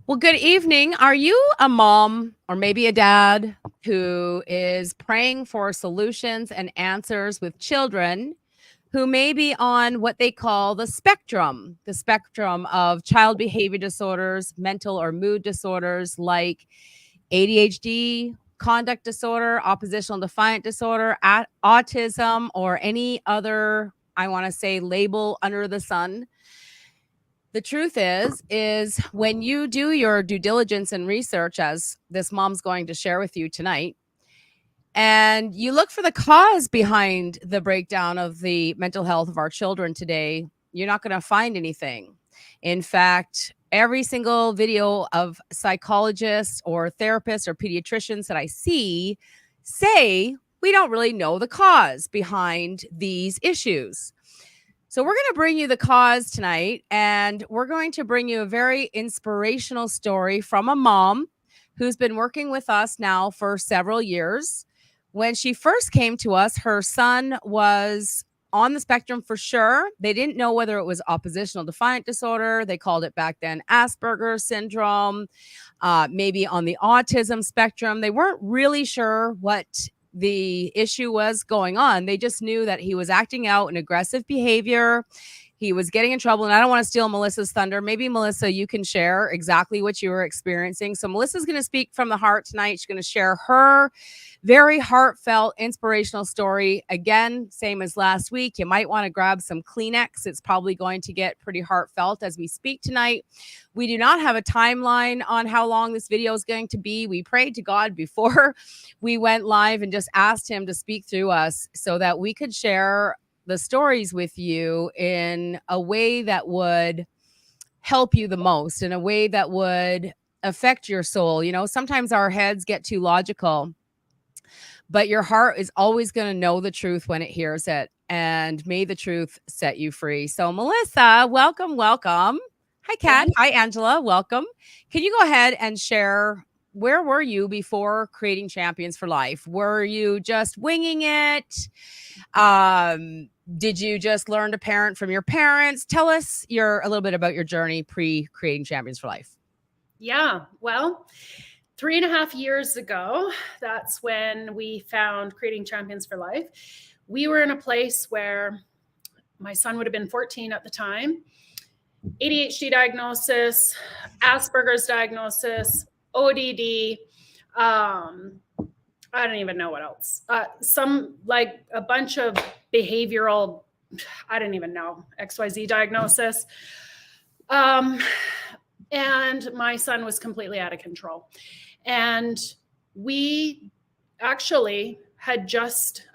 Well, good evening. Are you a mom or maybe a dad who is praying for solutions and answers with children who may be on what they call the spectrum of child behavior disorders, mental or mood disorders like ADHD, conduct disorder, oppositional defiant disorder, autism, or any other, I want to say, label under the sun? The truth is when you do your due diligence and research, as this mom's going to share with you tonight, and you look for the cause behind the breakdown of the mental health of our children today, you're not going to find anything. In fact, every single video of psychologists or therapists or pediatricians that I see say we don't really know the cause behind these issues. So, we're going to bring you the cause tonight, and we're going to bring you a very inspirational story from a mom who's been working with us now for several years. When she first came to us, her son was on the spectrum for sure. They didn't know whether it was oppositional defiant disorder. They called it back then Asperger's syndrome, maybe on the autism spectrum. They weren't really sure what the issue was going on. They just knew that he was acting out in aggressive behavior. He was getting in trouble. And I don't want to steal Melissa's thunder. Maybe, Melissa, you can share exactly what you were experiencing. So Melissa's going to speak from the heart tonight. She's going to share her very heartfelt, inspirational story. Again, same as last week. You might want to grab some Kleenex. It's probably going to get pretty heartfelt as we speak tonight. We do not have a timeline on how long this video is going to be. We prayed to God before we went live and just asked him to speak through us so that we could share the stories with you in a way that would help you the most, in a way that would affect your soul. You know, sometimes our heads get too logical, but your heart is always going to know the truth when it hears it. And may the truth set you free. So, Melissa, welcome, welcome. Hi, Kat. Hi, Angela. Welcome. Can you go ahead and share, where were you before creating Champions for Life? Were you just winging it? Did you just learn to parent from your parents? Tell us a little bit about your journey pre-creating Champions for Life. Yeah, well, 3.5 years ago, that's when we found Creating Champions for Life. We were in a place where my son would have been 14 at the time. ADHD diagnosis, Asperger's diagnosis, ODD. I don't even know what else. A bunch of behavioral, I don't even know, XYZ diagnosis. And my son was completely out of control. And we actually had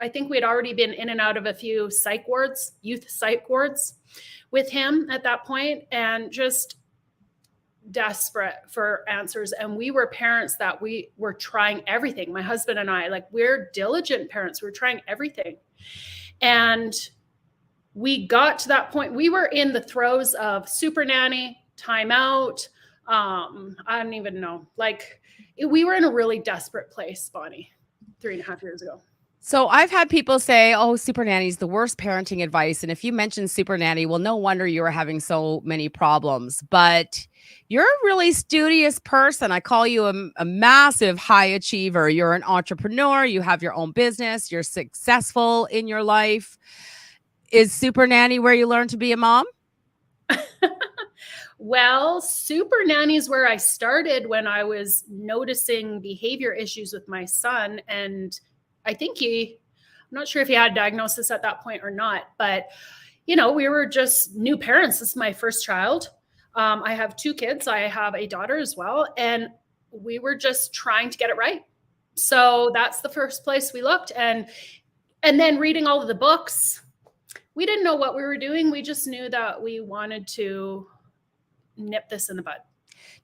I think we had already been in and out of a few psych wards, youth psych wards with him at that point, and just desperate for answers. And we were parents that we were trying everything. My husband and I, we're diligent parents. We're trying everything. And we got to that point. We were in the throes of supernanny, timeout. I don't even know. We were in a really desperate place, Bonnie, 3.5 years ago. So I've had people say, oh, super nanny is the worst parenting advice. And if you mention super nanny, well, no wonder you are having so many problems. But you're a really studious person. I call you a massive high achiever. You're an entrepreneur. You have your own business. You're successful in your life. Is super nanny where you learn to be a mom? Well, super nanny is where I started when I was noticing behavior issues with my son. And I think I'm not sure if he had a diagnosis at that point or not, but, we were just new parents. This is my first child. I have 2 kids. I have a daughter as well. And we were just trying to get it right. So that's the first place we looked. And then reading all of the books, we didn't know what we were doing. We just knew that we wanted to nip this in the bud.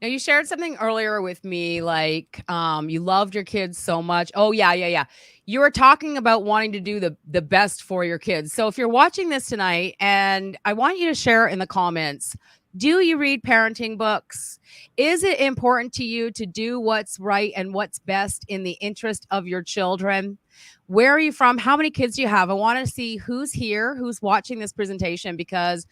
Now, you shared something earlier with me, you loved your kids so much. Oh, yeah. You were talking about wanting to do the best for your kids. So if you're watching this tonight, and I want you to share in the comments, do you read parenting books? Is it important to you to do what's right and what's best in the interest of your children? Where are you from? How many kids do you have? I want to see who's here, who's watching this presentation, because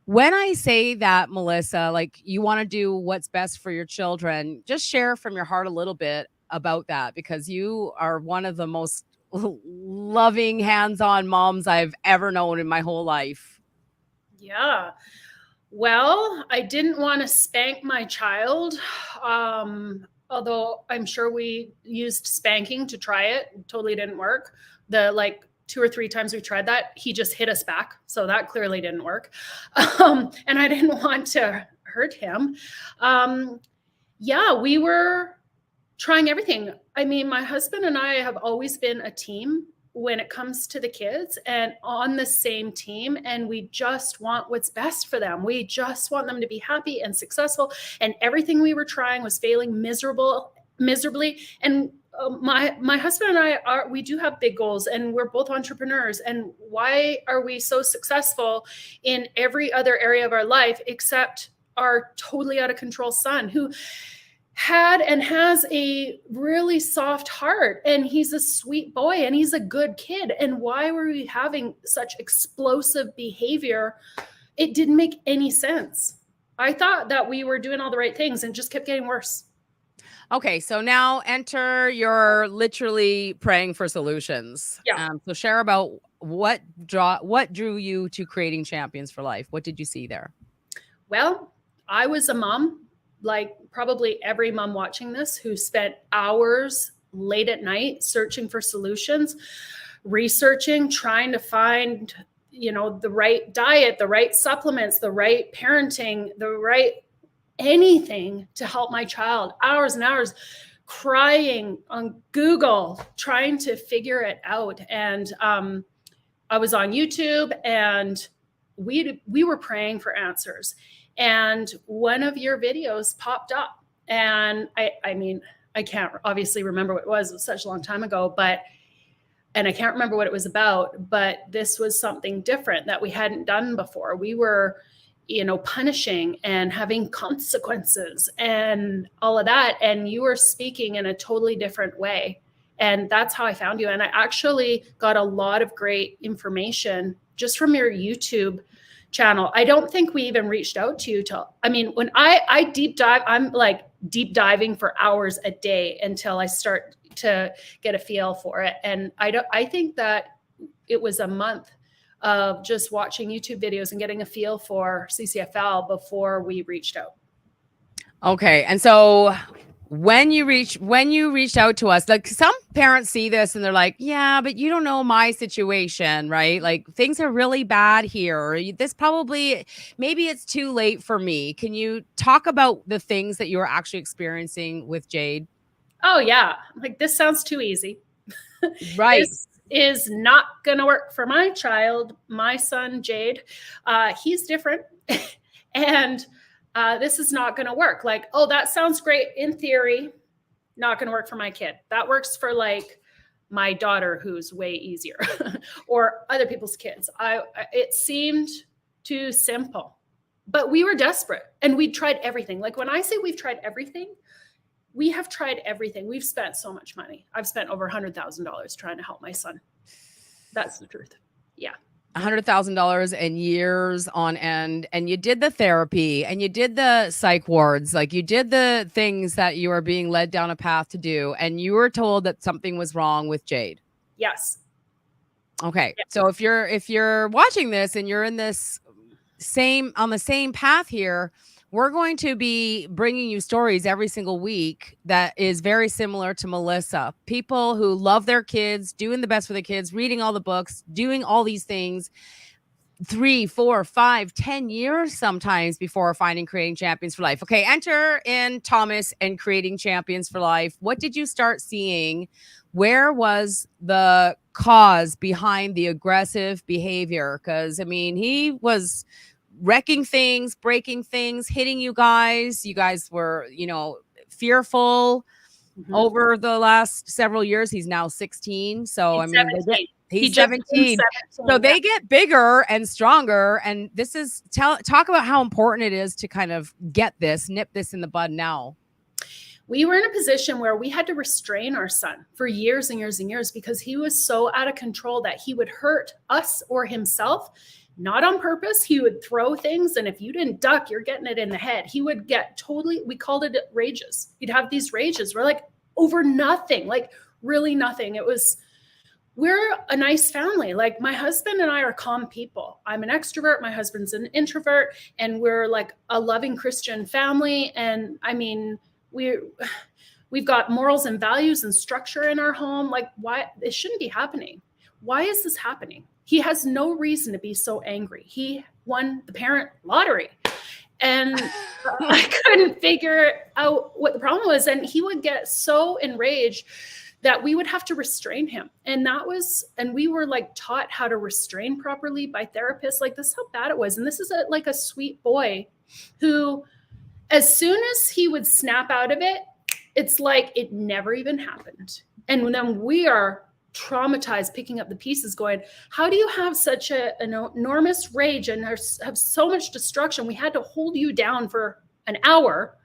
When I say that, Melissa, like you want to do what's best for your children, just share from your heart a little bit about that because you are one of the most loving, hands on moms I've ever known in my whole life. Yeah. Well, I didn't want to spank my child. Although I'm sure we used spanking to try it. It totally didn't work. The like 2 or 3 times we tried that, he just hit us back. So that clearly didn't work. And I didn't want to hurt him. Yeah, we were trying everything. I mean, my husband and I have always been a team when it comes to the kids and on the same team. And we just want what's best for them. We just want them to be happy and successful. And everything we were trying was failing miserably. And my husband and we do have big goals and we're both entrepreneurs. And why are we so successful in every other area of our life except our totally out of control son who had and has a really soft heart, and he's a sweet boy and he's a good kid. And why were we having such explosive behavior? It didn't make any sense. I thought that we were doing all the right things and just kept getting worse. Okay, so now enter your literally praying for solutions. Yeah. So share about what drew you to creating Champions for Life. What did you see there? Well, I was a mom, like probably every mom watching this, who spent hours late at night searching for solutions, researching, trying to find, the right diet, the right supplements, the right parenting, the right anything to help my child. Hours and hours crying on Google, trying to figure it out. And I was on YouTube and we were praying for answers. And one of your videos popped up. And I mean, I can't obviously remember what it was such a long time ago, and I can't remember what it was about, but this was something different that we hadn't done before. We were, punishing and having consequences and all of that. And you were speaking in a totally different way. And that's how I found you. And I actually got a lot of great information just from your YouTube channel. I don't think we even reached out to you when I deep dive, I'm like deep diving for hours a day until I start to get a feel for it. And I think that it was a month of just watching YouTube videos and getting a feel for CCFL before we reached out. Okay. And so when you reached out to us, like some parents see this and they're like, yeah, but you don't know my situation, right? Like things are really bad here. Maybe it's too late for me. Can you talk about the things that you were actually experiencing with Jade? Oh yeah. Like this sounds too easy. Right. This is not going to work for my child, my son, Jade. He's different. And this is not going to work. Like, oh, that sounds great in theory. Not going to work for my kid. That works for like my daughter, who's way easier, or other people's kids. It seemed too simple, but we were desperate and we tried everything. Like when I say we've tried everything, we have tried everything. We've spent so much money. I've spent over $100,000 trying to help my son. That's the truth. Yeah. $100,000 and years on end. And you did the therapy and you did the psych wards. Like you did the things that you were being led down a path to do. And you were told that something was wrong with Jade. Yes. Okay. Yeah. So if you're watching this and you're in this on the same path here, we're going to be bringing you stories every single week that is very similar to Melissa. People who love their kids, doing the best for the kids, reading all the books, doing all these things 3, 4, 5, 10 years sometimes before finding Creating Champions for Life. Okay, enter in Thomas and Creating Champions for Life. What did you start seeing? Where was the cause behind the aggressive behavior? Because, I mean, he was wrecking things, breaking things, hitting you guys. You guys were, fearful over the last several years. He's now 16. So, he's 17. He's 17. So they get bigger and stronger. And this is talk about how important it is to kind of nip this in the bud now. We were in a position where we had to restrain our son for years and years and years because he was so out of control that he would hurt us or himself not on purpose. He would throw things, and if you didn't duck, you're getting it in the head. He would get totally, we called it rages. He'd have these rages where like over nothing, like really nothing. We're a nice family. Like my husband and I are calm people. I'm an extrovert, my husband's an introvert, and we're like a loving Christian family. And I mean, we've got morals and values and structure in our home. Like, why it shouldn't be happening? Why is this happening? He has no reason to be so angry. He won the parent lottery. And I couldn't figure out what the problem was. And he would get so enraged that we would have to restrain him. And we were like taught how to restrain properly by therapists. Like, this is how bad it was. And this is like a sweet boy who, as soon as he would snap out of it, it's like it never even happened. And then we are traumatized, picking up the pieces, going, how do you have such an enormous rage and have so much destruction? We had to hold you down for an hour.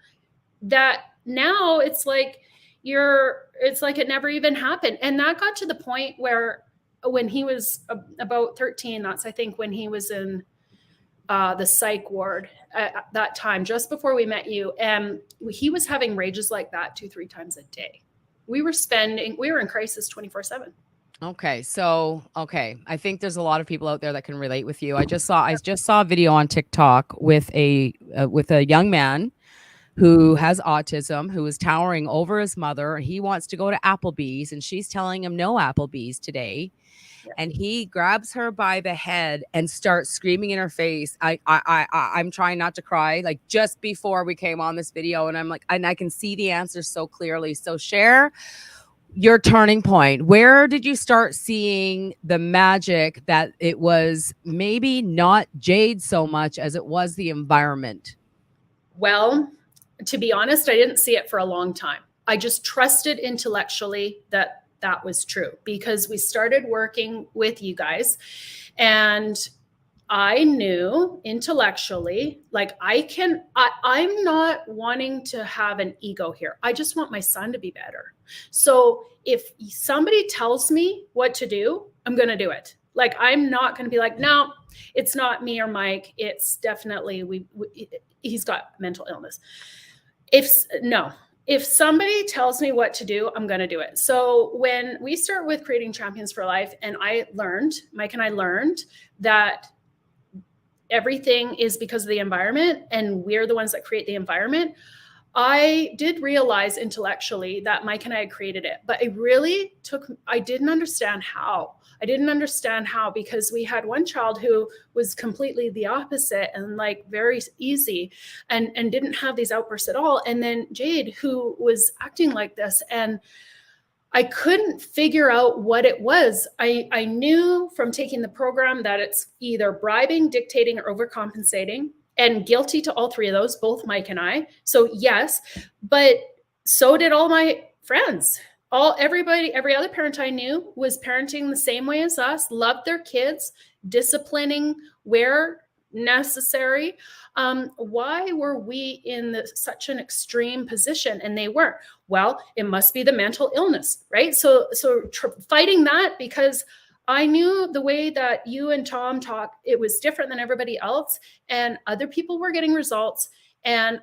That now it's like it never even happened. And that got to the point where when he was about 13, that's I think when he was in the psych ward at that time, just before we met you, and he was having rages like that 2-3 times a day. We were in crisis 24/7. Okay. So, I think there's a lot of people out there that can relate with you. I just saw a video on TikTok with a young man who has autism, who is towering over his mother. He wants to go to Applebee's, and she's telling him no Applebee's today. Yeah. And he grabs her by the head and starts screaming in her face. I'm trying not to cry, like just before we came on this video. And I'm like, and I can see the answer so clearly. So share your turning point. Where did you start seeing the magic that it was maybe not Jade so much as it was the environment? Well, to be honest, I didn't see it for a long time. I just trusted intellectually that was true, because we started working with you guys, and I knew intellectually, like I'm not wanting to have an ego here. I just want my son to be better. So if somebody tells me what to do, I'm going to do it. Like, I'm not going to be like, no, it's not me or Mike. It's definitely he's got mental illness. If somebody tells me what to do, I'm going to do it. So when we start with creating Champions for Life, and Mike and I learned that everything is because of the environment, and we're the ones that create the environment. I did realize intellectually that Mike and I had created it, but I didn't understand how. Because we had one child who was completely the opposite and like very easy and didn't have these outbursts at all. And then Jade, who was acting like this, and I couldn't figure out what it was. I knew from taking the program that it's either bribing, dictating, or overcompensating, and guilty to all three of those, both Mike and I. So yes, but so did all my friends. Everybody, every other parent I knew was parenting the same way as us, loved their kids, disciplining where necessary. Why were we in such an extreme position and they weren't? Well, it must be the mental illness, right? So fighting that, because I knew the way that you and Tom talk, it was different than everybody else, and other people were getting results. And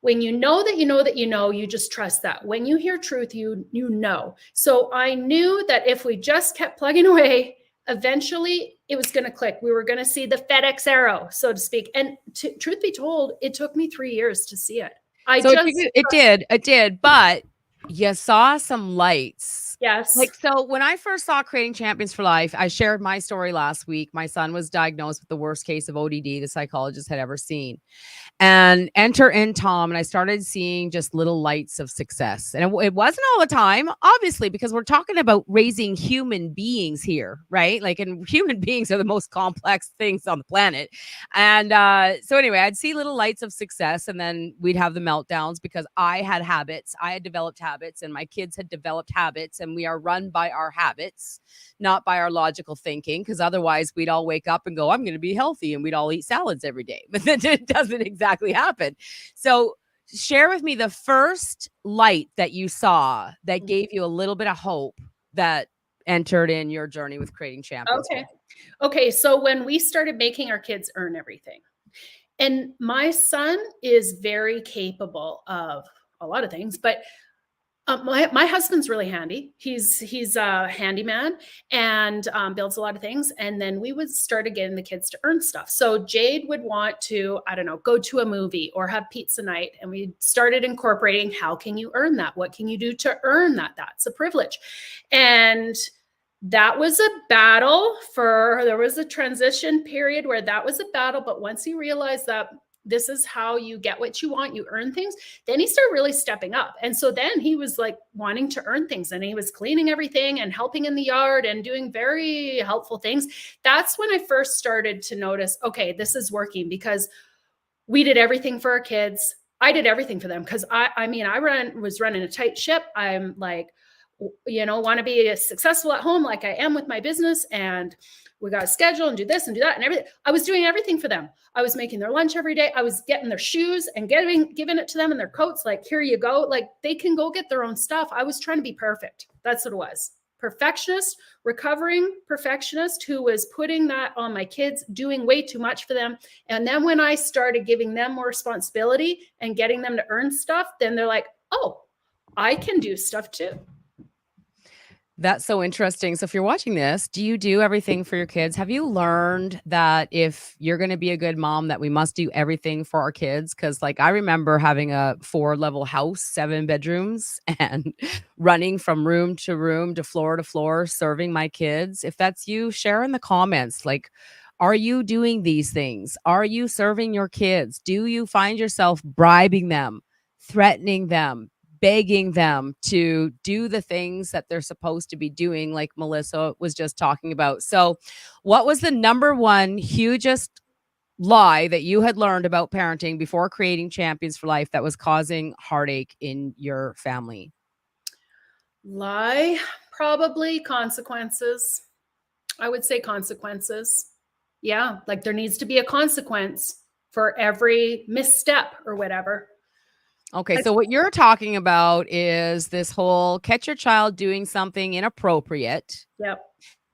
when you know that you know that you know, you just trust that. When you hear truth, you know. So I knew that if we just kept plugging away, eventually it was going to click. We were going to see the FedEx arrow, so to speak. And truth be told, it took me 3 years to see it. It did, but you saw some lights. Yes. Like, so when I first saw Creating Champions for Life, I shared my story last week. My son was diagnosed with the worst case of ODD the psychologist had ever seen. And enter in Tom, and I started seeing just little lights of success. And it wasn't all the time, obviously, because we're talking about raising human beings here, right? Like, and human beings are the most complex things on the planet. And so anyway, I'd see little lights of success, and then we'd have the meltdowns because I had habits. I had developed habits, and my kids had developed habits, and we are run by our habits, not by our logical thinking, because otherwise we'd all wake up and go, I'm going to be healthy, and we'd all eat salads every day. But then it doesn't exactly happen. So share with me the first light that you saw that gave you a little bit of hope that entered in your journey with Creating Champions. Okay. Okay, so when we started making our kids earn everything, and my son is very capable of a lot of things, but my husband's really handy. He's a handyman and builds a lot of things. And then we would start getting the kids to earn stuff. So Jade would want to, I don't know, go to a movie or have pizza night. And we started incorporating, how can you earn that? What can you do to earn that? That's a privilege. And that was a battle there was a transition period where that was a battle. But once he realized that this is how you get what you want, you earn things, then he started really stepping up. And so then he was like wanting to earn things, and he was cleaning everything and helping in the yard and doing very helpful things. That's when I first started to notice, okay, this is working, because we did everything for our kids. I did everything for them, because I mean, was running a tight ship. I'm like, want to be as successful at home like I am with my business. And we got to schedule and do this and do that and everything. I was doing everything for them. I was making their lunch every day. I was getting their shoes and giving it to them, and their coats. Like, here you go. Like, they can go get their own stuff. I was trying to be perfect. That's what it was. Perfectionist, recovering perfectionist, who was putting that on my kids, doing way too much for them. And then when I started giving them more responsibility and getting them to earn stuff, then they're like, oh, I can do stuff too. That's so interesting. So if you're watching this, do you do everything for your kids? Have you learned that if you're going to be a good mom, that we must do everything for our kids? Because like I remember having a 4-level house, 7 bedrooms, and running from room to floor, serving my kids. If that's you, share in the comments. Like, are you doing these things? Are you serving your kids? Do you find yourself bribing them, threatening them, begging them to do the things that they're supposed to be doing, like Melissa was just talking about? So, what was the number one hugest lie that you had learned about parenting before creating Champions for Life that was causing heartache in your family? Lie, probably consequences. I would say consequences. Yeah, like there needs to be a consequence for every misstep or whatever. Okay, so what you're talking about is this whole catch your child doing something inappropriate Yep.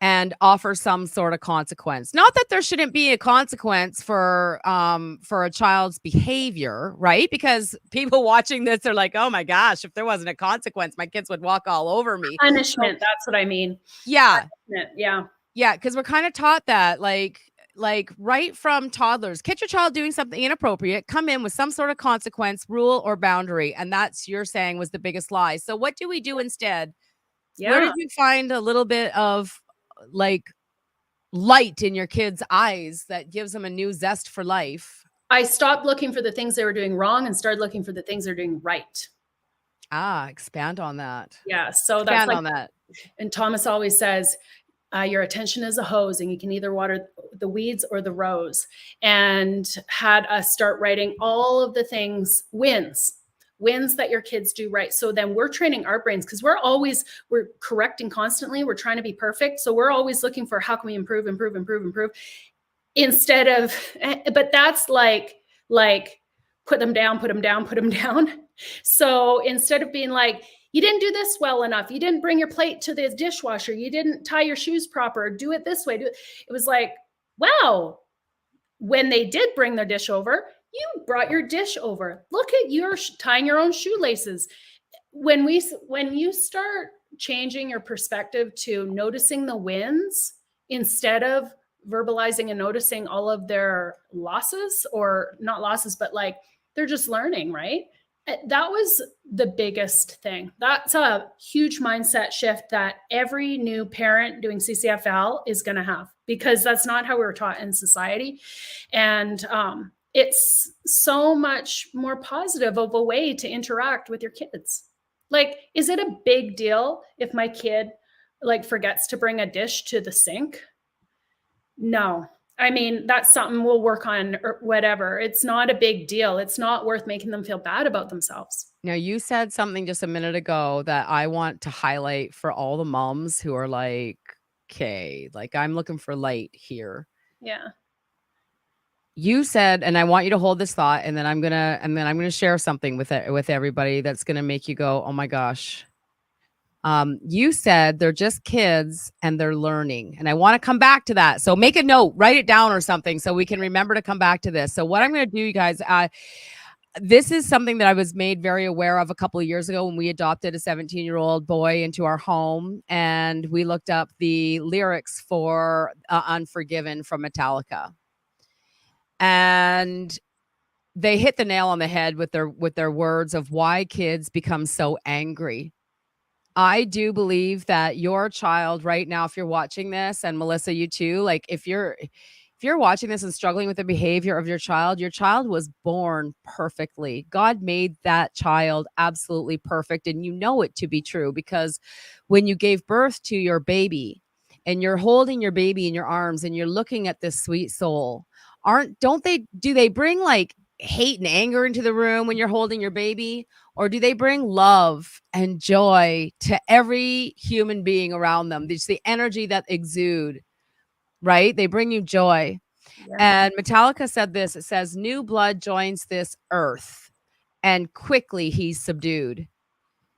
and offer some sort of consequence. Not that there shouldn't be a consequence for a child's behavior, right? Because people watching this are like, "Oh my gosh, if there wasn't a consequence, my kids would walk all over me." Punishment, that's what I mean. Yeah. Punishment, yeah. Yeah, because we're kind of taught that, like right from toddlers, catch your child doing something inappropriate, come in with some sort of consequence, rule, or boundary, and that's, you're saying, was the biggest lie. So what do we do instead? Where Yeah. did you find a little bit of like light in your kids' eyes that gives them a new zest for life? I stopped looking for the things they were doing wrong and started looking for the things they're doing right. Expand on that. Yeah. So that's Expand like, on that. and Thomas always says, your attention is a hose, and you can either water the weeds or the rose. And had us start writing all of the things, wins that your kids do right. So then we're training our brains, because we're correcting constantly. We're trying to be perfect. So we're always looking for, how can we improve, instead of, but that's like put them down. So instead of being like, you didn't do this well enough, you didn't bring your plate to the dishwasher, you didn't tie your shoes proper, do it this way, it was like, wow, when they did bring their dish over, you brought your dish over, look at your tying your own shoelaces. When you start changing your perspective to noticing the wins instead of verbalizing and noticing all of their losses, or not losses, but like they're just learning, right? That was the biggest thing. That's a huge mindset shift that every new parent doing CCFL is going to have, because that's not how we were taught in society. And it's so much more positive of a way to interact with your kids. Like, is it a big deal if my kid like forgets to bring a dish to the sink? No. I mean, that's something we'll work on or whatever. It's not a big deal. It's not worth making them feel bad about themselves. Now, you said something just a minute ago that I want to highlight for all the moms who are like, okay, like I'm looking for light here. Yeah. You said, and I want you to hold this thought, and then I'm gonna share something with everybody that's gonna make you go, oh my gosh. You said they're just kids and they're learning. And I want to come back to that. So make a note, write it down or something so we can remember to come back to this. So what I'm going to do, you guys, this is something that I was made very aware of a couple of years ago when we adopted a 17-year-old boy into our home, and we looked up the lyrics for Unforgiven from Metallica. And they hit the nail on the head with their words of why kids become so angry. I do believe that your child right now, if you're watching this, and Melissa, you too, like if you're watching this and struggling with the behavior of your child was born perfectly. God made that child absolutely perfect. And you know it to be true because when you gave birth to your baby and you're holding your baby in your arms and you're looking at this sweet soul, do they bring like hate and anger into the room when you're holding your baby? Or do they bring love and joy to every human being around them? It's the energy that exude, right? They bring you joy. Yeah. And Metallica said this, it says, new blood joins this earth and quickly he's subdued.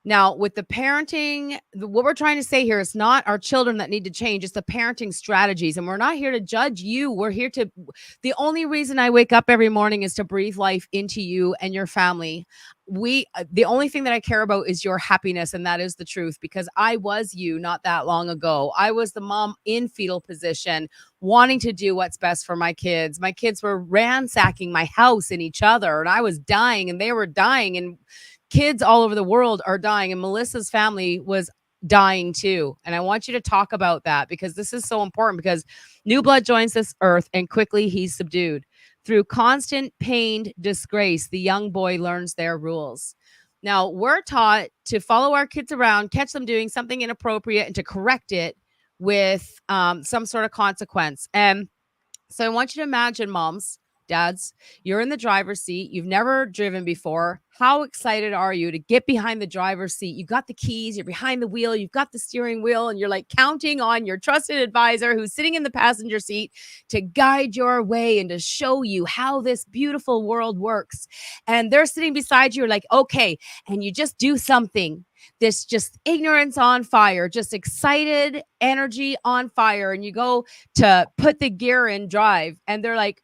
Now, with the parenting, what we're trying to say here is not our children that need to change. It's the parenting strategies. And we're not here to judge you. We're here to, the only reason I wake up every morning is to breathe life into you and your family. The only thing that I care about is your happiness. And that is the truth, because I was you not that long ago. I was the mom in fetal position, wanting to do what's best for my kids. My kids were ransacking my house and each other, and I was dying and they were dying. And kids all over the world are dying, and Melissa's family was dying too. And I want you to talk about that because this is so important, because new blood joins this earth and quickly he's subdued. Through constant pained disgrace, the young boy learns their rules. Now, we're taught to follow our kids around, catch them doing something inappropriate, and to correct it with some sort of consequence. And so I want you to imagine, moms, dads, you're in the driver's seat. You've never driven before. How excited are you to get behind the driver's seat? You got the keys, you're behind the wheel, you've got the steering wheel, and you're like counting on your trusted advisor who's sitting in the passenger seat to guide your way and to show you how this beautiful world works. And they're sitting beside you, like, okay, and you just do something. This just ignorance on fire, just excited energy on fire. And you go to put the gear in drive, and they're like,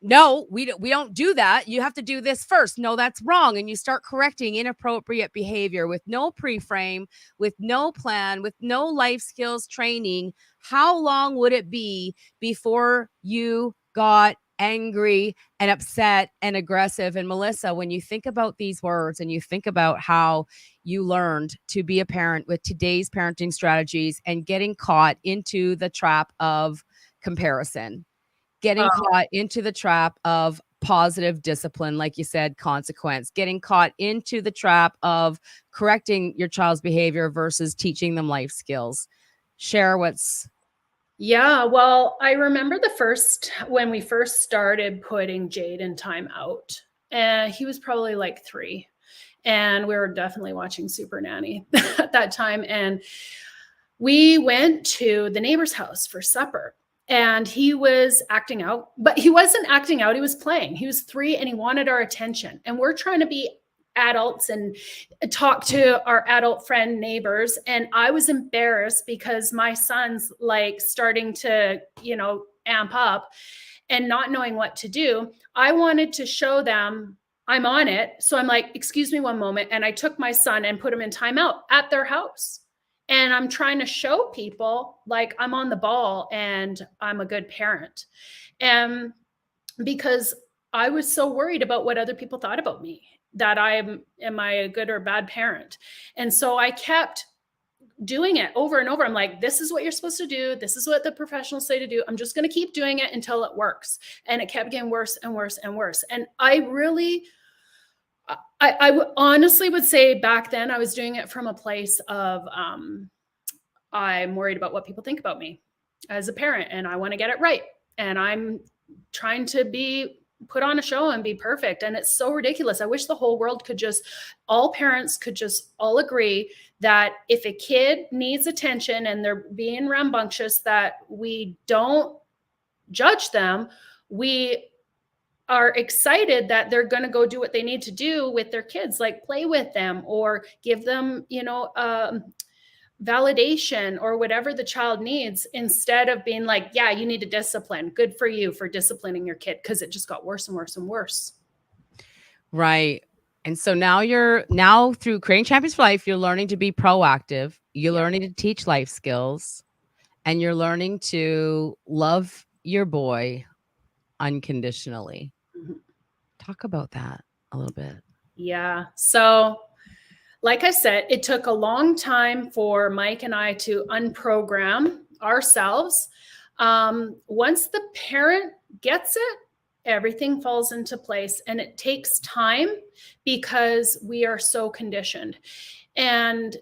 no, we don't do that. You have to do this first. No, that's wrong. And you start correcting inappropriate behavior with no pre-frame, with no plan, with no life skills training. How long would it be before you got angry and upset and aggressive? And Melissa, when you think about these words and you think about how you learned to be a parent with today's parenting strategies and getting caught into the trap of comparison, getting caught into the trap of positive discipline, like you said, consequence, getting caught into the trap of correcting your child's behavior versus teaching them life skills. Share what's... Yeah, well, I remember when we first started putting Jade in timeout, and he was probably like 3, and we were definitely watching Supernanny at that time. And we went to the neighbor's house for supper, and he was acting out, but he wasn't acting out. He was playing. He was 3 and he wanted our attention. And we're trying to be adults and talk to our adult friend neighbors. And I was embarrassed because my son's like starting to, amp up and not knowing what to do. I wanted to show them I'm on it. So I'm like, excuse me one moment. And I took my son and put him in timeout at their house. And I'm trying to show people like I'm on the ball and I'm a good parent. And because I was so worried about what other people thought about me, that am I a good or bad parent? And so I kept doing it over and over. I'm like, this is what you're supposed to do. This is what the professionals say to do. I'm just going to keep doing it until it works. And it kept getting worse and worse and worse. And I honestly would say back then I was doing it from a place of I'm worried about what people think about me as a parent, and I want to get it right. And I'm trying to put on a show and be perfect. And it's so ridiculous. I wish the whole world all parents could just all agree that if a kid needs attention and they're being rambunctious, that we don't judge them. We are excited that they're going to go do what they need to do with their kids, like play with them or give them, validation or whatever the child needs, instead of being like, yeah, you need to discipline. Good for you for disciplining your kid, because it just got worse and worse and worse. Right. And so now through creating champions for life, you're learning to be proactive. You're learning to teach life skills, and you're learning to love your boy unconditionally. Mm-hmm. Talk about that a little bit. Yeah. So, like I said, it took a long time for Mike and I to unprogram ourselves. Once the parent gets it, everything falls into place, and it takes time because we are so conditioned. And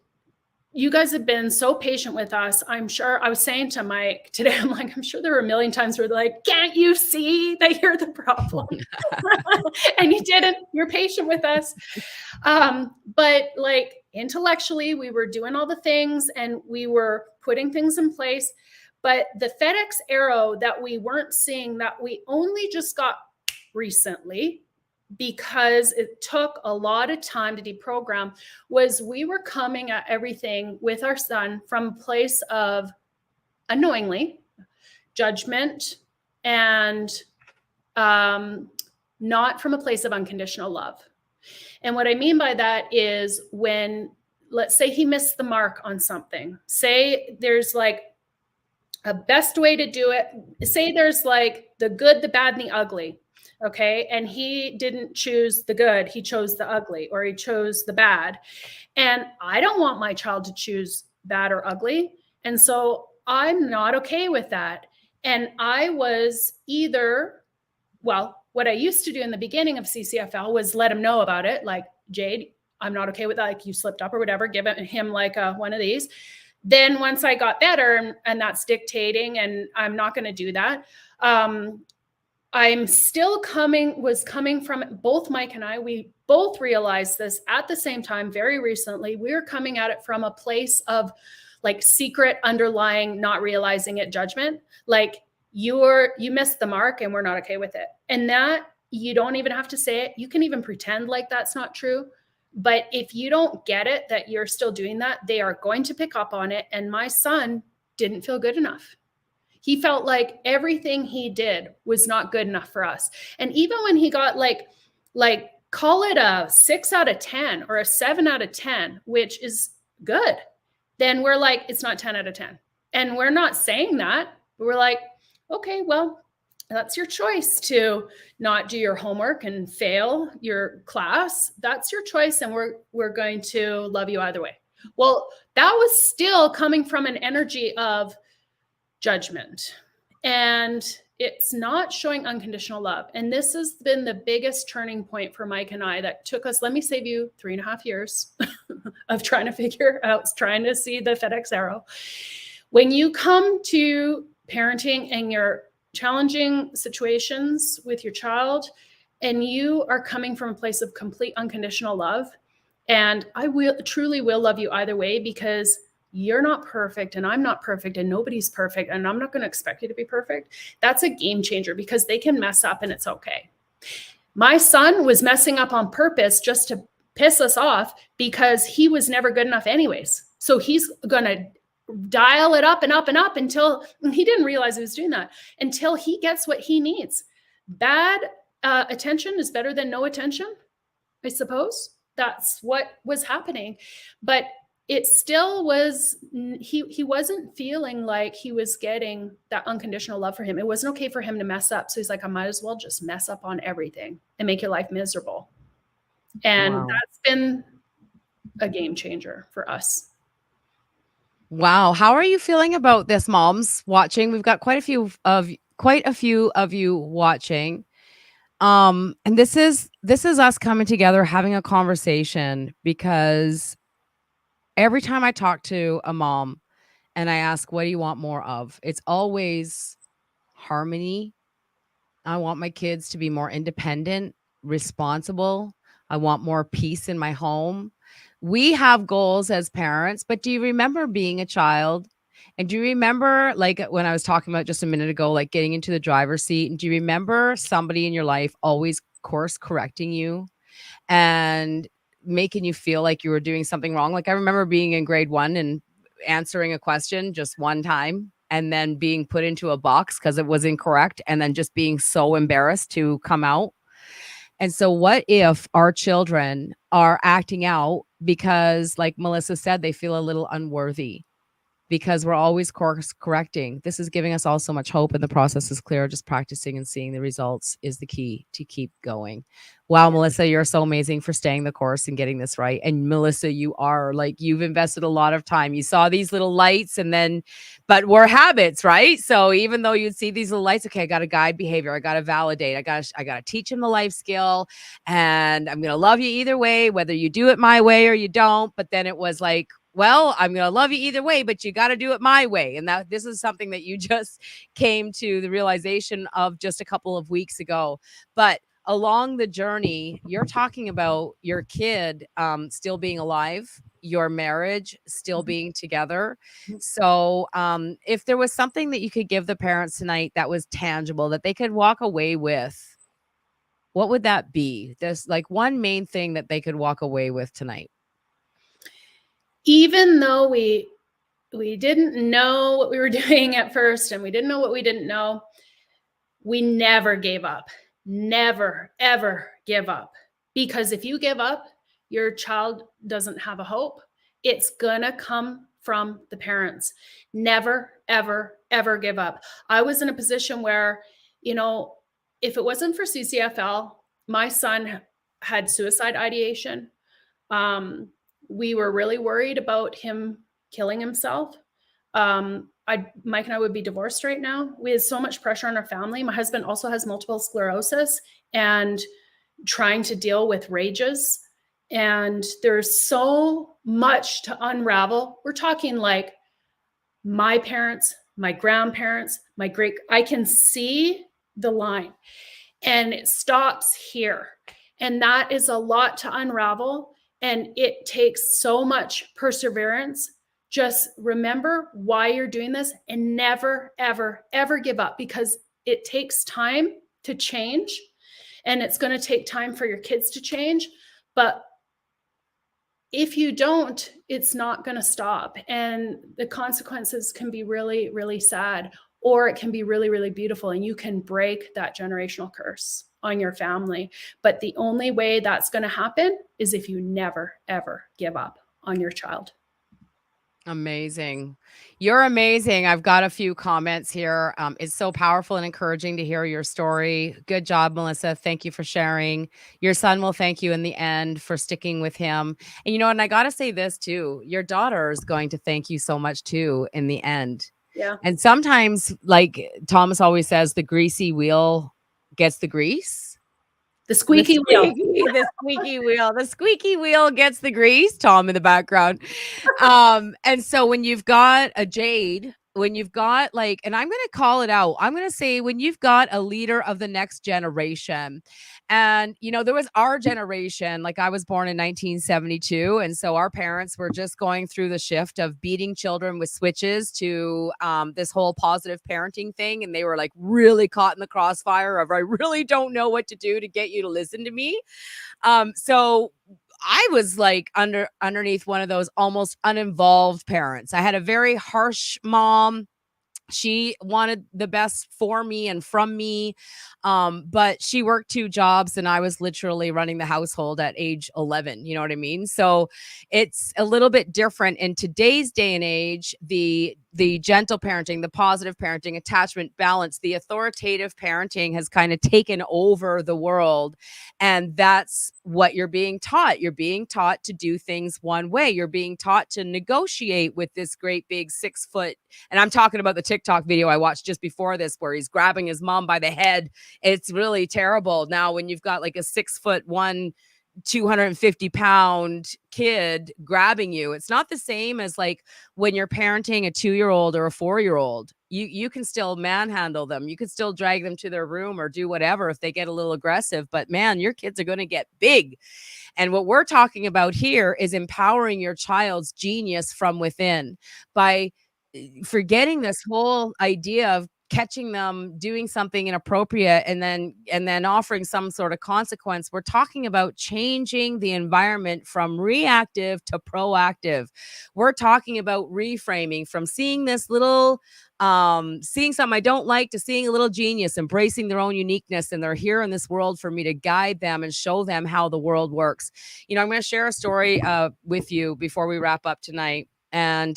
you guys have been so patient with us. I'm sure I was saying to Mike today, I'm like, I'm sure there were a million times where they're like, can't you see that you're the problem? And you didn't. You're patient with us. But like intellectually, we were doing all the things and we were putting things in place. But the FedEx arrow that we weren't seeing, that we only just got recently, because it took a lot of time to deprogram, was we were coming at everything with our son from a place of unknowingly judgment and not from a place of unconditional love. And what I mean by that is, when, let's say he missed the mark on something, say there's like a best way to do it. Say there's like the good, the bad, and the ugly. Okay. And he didn't choose the good. He chose the ugly, or he chose the bad. And I don't want my child to choose bad or ugly. And so I'm not okay with that. And I was either, well, what I used to do in the beginning of CCFL was let him know about it. Like, Jade, I'm not okay with that. Like, you slipped up or whatever, give him like one of these. Then once I got better, and that's dictating, and I'm not going to do that. I'm still was coming from both Mike and I. We both realized this at the same time very recently. We were coming at it from a place of like secret underlying, not realizing it judgment. Like, you missed the mark and we're not okay with it. And that, you don't even have to say it. You can even pretend like that's not true. But if you don't get it, that you're still doing that, they are going to pick up on it. And my son didn't feel good enough. He felt like everything he did was not good enough for us. And even when he got like call it a 6 out of 10 or a 7 out of 10, which is good, then we're like, it's not 10 out of 10. And we're not saying that. We're like, okay, well, that's your choice to not do your homework and fail your class. That's your choice. And we're going to love you either way. Well, that was still coming from an energy of judgment. And it's not showing unconditional love. And this has been the biggest turning point for Mike and I that took us, let me save you 3.5 years of trying to figure out, trying to see the FedEx arrow. When you come to parenting and you're challenging situations with your child, and you are coming from a place of complete unconditional love, and I truly will love you either way, because you're not perfect and I'm not perfect and nobody's perfect, and I'm not going to expect you to be perfect. That's a game changer, because they can mess up and it's okay. My son was messing up on purpose just to piss us off, because he was never good enough anyways. So he's going to dial it up and up and up until he didn't realize he was doing that, until he gets what he needs. Bad attention is better than no attention, I suppose. That's what was happening. But it still was, he wasn't feeling like he was getting that unconditional love for him. It wasn't okay for him to mess up. So he's like, I might as well just mess up on everything and make your life miserable. And that's been a game changer for us. Wow. How are you feeling about this, moms watching? We've got quite a few of you watching. And this is us coming together, having a conversation, because every time I talk to a mom and I ask, what do you want more of? It's always harmony. I want my kids to be more independent, responsible. I want more peace in my home. We have goals as parents, but do you remember being a child And do you remember, like, when I was talking about just a minute ago, like getting into the driver's seat? And do you remember somebody in your life always course correcting you and making you feel like you were doing something wrong? Like, I remember being in grade one and answering a question just one time and then being put into a box because it was incorrect and then just being so embarrassed to come out. And so, what if our children are acting out because, like Melissa said, they feel a little unworthy? Because we're always course correcting. This is giving us all so much hope, and the process is clear. Just practicing and seeing the results is the key to keep going. Wow, Yeah. Melissa, you're so amazing for staying the course and getting this right. And Melissa, you are like, you've invested a lot of time. You saw these little lights, and then, but we're habits, right? So even though you'd see these little lights, okay, I got to guide behavior, I got to validate, I got to teach him the life skill, and I'm gonna love you either way, whether you do it my way or you don't. But then it was like, well, I'm going to love you either way, but you got to do it my way. And that this is something that you just came to the realization of just a couple of weeks ago. But along the journey, you're talking about your kid still being alive, your marriage still being together. So, if there was something that you could give the parents tonight that was tangible, that they could walk away with, what would that be? There's like one main thing that they could walk away with tonight. Even though we didn't know what we were doing at first, and we didn't know what we didn't know, we never gave up. Never, ever give up. Because if you give up, your child doesn't have a hope. It's gonna come from the parents. Never, ever, ever give up. I was in a position where, if it wasn't for CCFL, my son had suicide ideation. We were really worried about him killing himself. Mike and I would be divorced right now. We had so much pressure on our family. My husband also has multiple sclerosis and trying to deal with rages. And there's so much to unravel. We're talking like my parents, my grandparents, I can see the line and it stops here. And that is a lot to unravel. And it takes so much perseverance. Just remember why you're doing this and never, ever, ever give up, because it takes time to change and it's going to take time for your kids to change. But if you don't, it's not going to stop. And the consequences can be really, really sad, or it can be really, really beautiful. And you can break that generational curse on your family. But the only way that's going to happen is if you never, ever give up on your child. Amazing. You're amazing. I've got a few comments here. It's so powerful and encouraging to hear your story. Good job, Melissa. Thank you for sharing. Your son will thank you in the end for sticking with him. And and I got to say this too. Your daughter is going to thank you so much too in the end. Yeah. And sometimes, like Thomas always says, the greasy wheel gets the grease. The squeaky wheel. The squeaky wheel. The squeaky wheel gets the grease. Tom in the background. And so when you've got a Jade, when you've got like, and I'm going to call it out, I'm going to say when you've got a leader of the next generation, and there was our generation, like I was born in 1972. And so our parents were just going through the shift of beating children with switches to this whole positive parenting thing. And they were like really caught in the crossfire of, I really don't know what to do to get you to listen to me. So I was like underneath one of those almost uninvolved parents. I had a very harsh mom. She wanted the best for me and from me. But she worked 2 jobs and I was literally running the household at age 11. You know what I mean? So it's a little bit different in today's day and age. The gentle parenting, the positive parenting, attachment balance, the authoritative parenting has kind of taken over the world. And that's what you're being taught. You're being taught to do things one way. You're being taught to negotiate with this great big 6 foot. And I'm talking about the TikTok video I watched just before this, where he's grabbing his mom by the head. It's really terrible. Now, when you've got like a 6'1", 250-pound kid grabbing you, it's not the same as like when you're parenting a 2-year-old or a 4-year-old. You can still manhandle them. You can still drag them to their room or do whatever if they get a little aggressive. But man, your kids are going to get big. And what we're talking about here is empowering your child's genius from within by forgetting this whole idea of catching them doing something inappropriate and then offering some sort of consequence. We're talking about changing the environment from reactive to proactive. We're talking about reframing from seeing this little seeing something I don't like to seeing a little genius embracing their own uniqueness, and they're here in this world for me to guide them and show them how the world works. I'm going to share a story with you before we wrap up tonight. And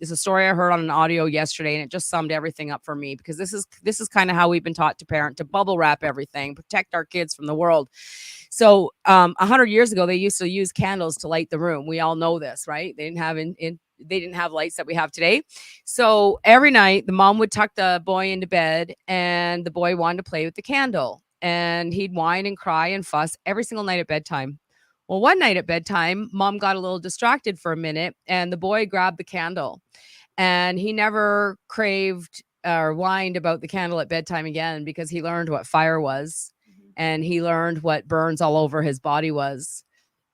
it's a story I heard on an audio yesterday, and it just summed everything up for me, because this is kind of how we've been taught to parent, to bubble wrap everything, protect our kids from the world. So 100 years ago, they used to use candles to light the room. We all know this, right? They didn't have lights that we have today. So every night the mom would tuck the boy into bed, and the boy wanted to play with the candle, and he'd whine and cry and fuss every single night at bedtime. Well, one night at bedtime, mom got a little distracted for a minute, and the boy grabbed the candle, and he never craved or whined about the candle at bedtime again, because he learned what fire was, and he learned what burns all over his body was.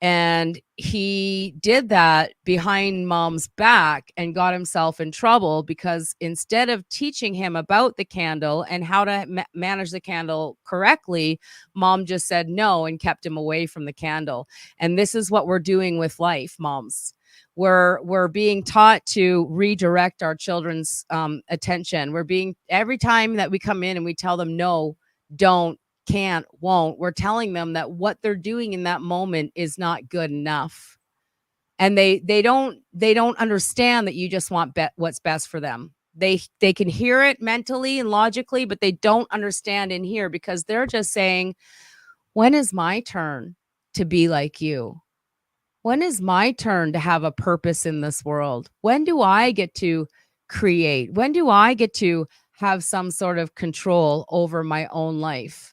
And he did that behind mom's back and got himself in trouble, because instead of teaching him about the candle and how to manage the candle correctly, mom just said no and kept him away from the candle. And this is what we're doing with life, moms. We're being taught to redirect our children's attention. Every time that we come in and we tell them no, don't, can't, won't, we're telling them that what they're doing in that moment is not good enough. And they don't understand that you just want what's best for them. They can hear it mentally and logically, but they don't understand in here, because they're just saying, when is my turn to be like you? When is my turn to have a purpose in this world? When do I get to create? When do I get to have some sort of control over my own life?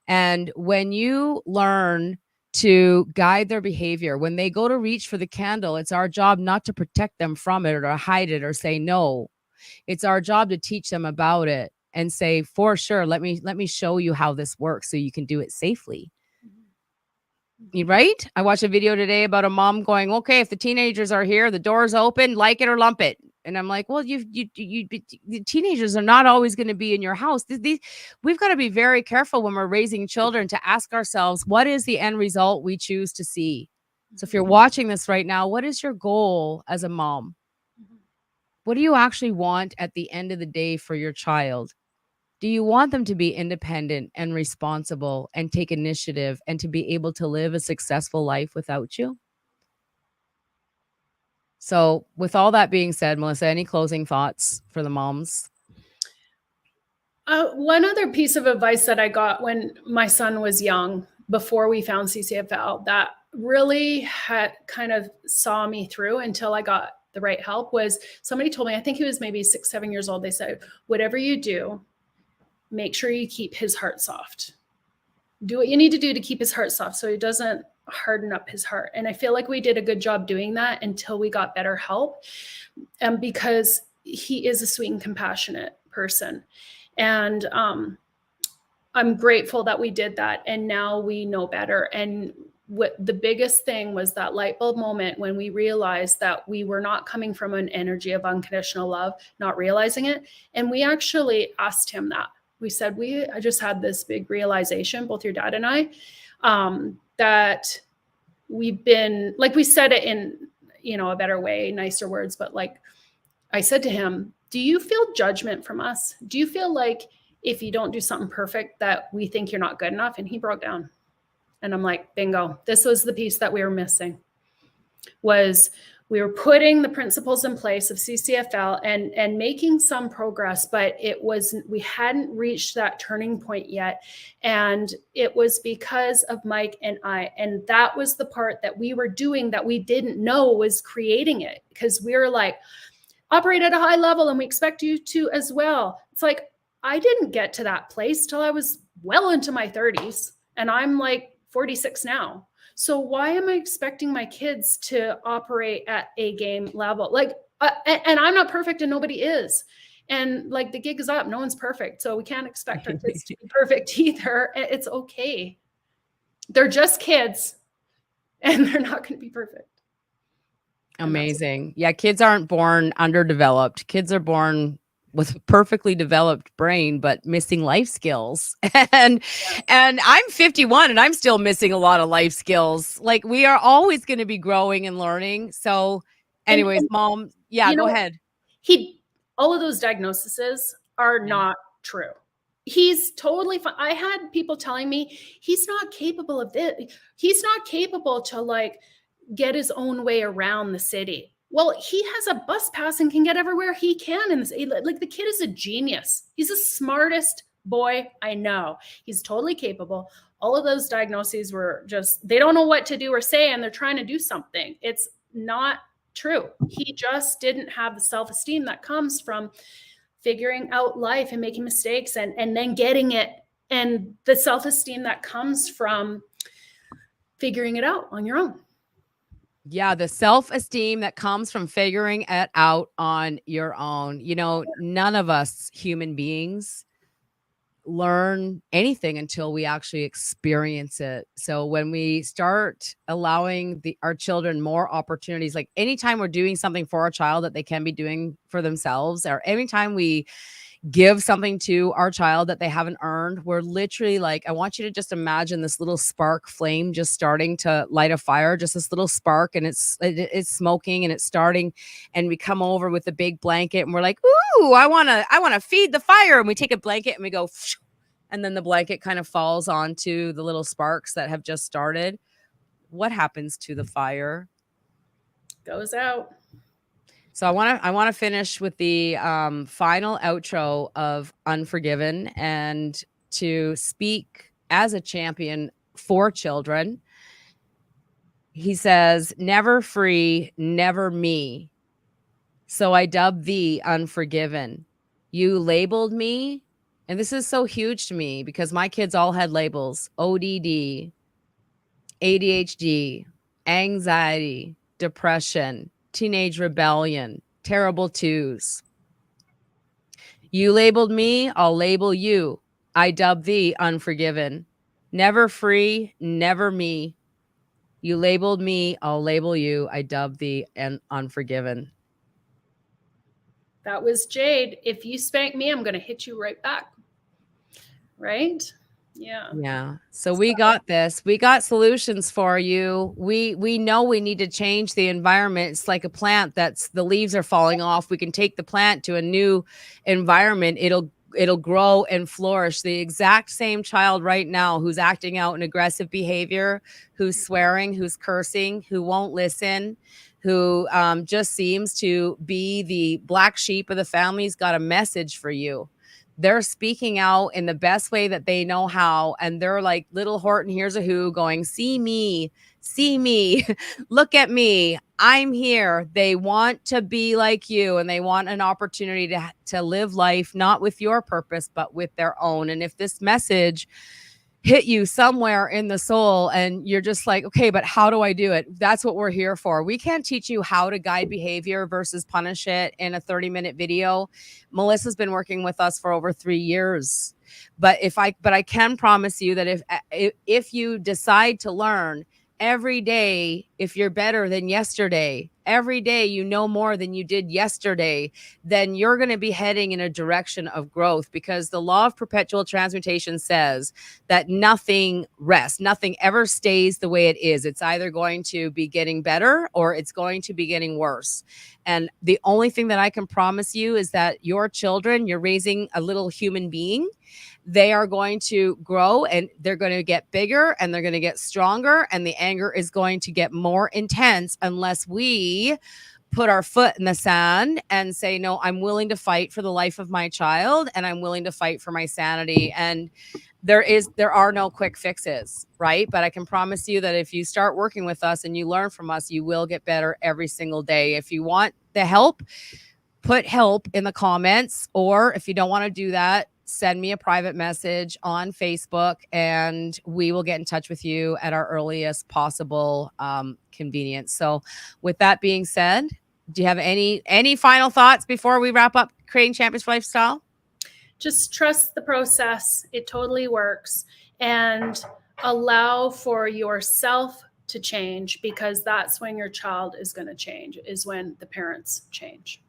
And when you learn to guide their behavior, when they go to reach for the candle, it's our job not to protect them from it or to hide it or say no. It's our job to teach them about it and say, for sure, let me show you how this works so you can do it safely. Right? I watched a video today about a mom going, okay, if the teenagers are here, the door's open, like it or lump it. And I'm like, well, the teenagers are not always going to be in your house. We've got to be very careful when we're raising children to ask ourselves, what is the end result we choose to see? So if you're watching this right now, what is your goal as a mom? What do you actually want at the end of the day for your child? Do you want them to be independent and responsible and take initiative and to be able to live a successful life without you? So, with all that being said, Melissa, any closing thoughts for the moms? One other piece of advice that I got when my son was young, before we found CCFL, that really had kind of saw me through until I got the right help, was somebody told me, I think he was maybe 6, 7 years old. They said, whatever you do, make sure you keep his heart soft. Do what you need to do to keep his heart soft so he doesn't harden up his heart. And I feel like we did a good job doing that until we got better help. And because he is a sweet and compassionate person. And I'm grateful that we did that. And now we know better. And what the biggest thing was that light bulb moment when we realized that we were not coming from an energy of unconditional love, not realizing it. And we actually asked him that. We said, I just had this big realization, both your dad and I, that we've been, like, we said it in, a better way, nicer words, but like I said to him, do you feel judgment from us? Do you feel like if you don't do something perfect that we think you're not good enough? And he broke down. And I'm like, bingo, this was the piece that we were missing, was we were putting the principles in place of CCFL and making some progress, but we hadn't reached that turning point yet. And it was because of Mike and I, and that was the part that we were doing that we didn't know was creating it, because we were like, operate at a high level and we expect you to as well. It's like, I didn't get to that place till I was well into my 30s, and I'm like 46 now. So why am I expecting my kids to operate at a game level? Like, and I'm not perfect and nobody is. And like, the gig is up. No one's perfect. So we can't expect our kids to be perfect either. It's okay. They're just kids and they're not going to be perfect. Amazing. Yeah, kids aren't born underdeveloped. Kids are born with a perfectly developed brain but missing life skills. And Yeah. and I'm 51 and I'm still missing a lot of life skills. Like we are always going to be growing and learning. So anyways, And mom, yeah, you go know, ahead. all of those diagnoses are Yeah. not true. He's totally fine. I had people telling me he's not capable of this. He's not capable to like get his own way around the city. Well, he has a bus pass and can get everywhere he can in this. Like the kid is a genius. He's the smartest boy I know. He's totally capable. All of those diagnoses were just, they don't know what to do or say, and they're trying to do something. It's not true. He just didn't have the self-esteem that comes from figuring out life and making mistakes and then getting it, and the self-esteem that comes from figuring it out on your own. Yeah, the self-esteem that comes from figuring it out on your own. You know, none of us human beings learn anything until we actually experience it. So when we start allowing our children more opportunities, like anytime we're doing something for a child that they can be doing for themselves, or anytime we give something to our child that they haven't earned, we're literally like, I want you to just imagine this little spark flame just starting to light a fire, just this little spark, and it's smoking and it's starting, and we come over with a big blanket and we're like, ooh, I want to feed the fire, and we take a blanket and we go and then the blanket kind of falls onto the little sparks that have just started. What happens to the fire? Goes out. So I want to finish with the final outro of Unforgiven, and to speak as a champion for children. He says, "Never free, never me. So I dubbed thee Unforgiven. You labeled me." And this is so huge to me because my kids all had labels: ODD, ADHD, anxiety, depression, teenage rebellion, terrible twos. You labeled me, I'll label you. I dub thee Unforgiven. Never free, never me. You labeled me, I'll label you. I dub thee and Unforgiven. That was Jade. If you spank me, I'm going to hit you right back. Right? Yeah. Yeah. So we got this. We got solutions for you. We know we need to change the environment. It's like a plant that's the leaves are falling off. We can take the plant to a new environment. It'll grow and flourish. The exact same child right now who's acting out an aggressive behavior, who's swearing, who's cursing, who won't listen, who just seems to be the black sheep of the family's got a message for you. They're speaking out in the best way that they know how. And they're like little Horton, here's a who going, see me, look at me. I'm here. They want to be like you, and they want an opportunity to live life, not with your purpose, but with their own. And if this message hit you somewhere in the soul and you're just like, okay, but how do I do it? That's what we're here for. We can't teach you how to guide behavior versus punish it in a 30-minute video. Melissa's been working with us for over 3 years. But I can promise you that if you decide to learn every day, if you're better than yesterday, every day you know more than you did yesterday, then you're going to be heading in a direction of growth, because the law of perpetual transmutation says that nothing rests, nothing ever stays the way it is. It's either going to be getting better or it's going to be getting worse. And the only thing that I can promise you is that your children, you're raising a little human being. They are going to grow and they're going to get bigger and they're going to get stronger, and the anger is going to get more intense unless we put our foot in the sand and say, no, I'm willing to fight for the life of my child, and I'm willing to fight for my sanity. And there are no quick fixes, right? But I can promise you that if you start working with us and you learn from us, you will get better every single day. If you want the help, put help in the comments, or if you don't want to do that, send me a private message on Facebook and we will get in touch with you at our earliest possible convenience. So with that being said, do you have any final thoughts before we wrap up Creating Champions for Lifestyle? Just trust the process. It totally works. And allow for yourself to change, because that's when your child is going to change, is when the parents change.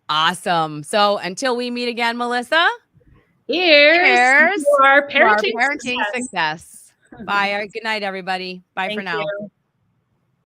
Awesome. So until we meet again, Melissa, Here's cheers to our to our parenting parenting success. success. Bye. Good night, everybody. Bye for Thank now. you.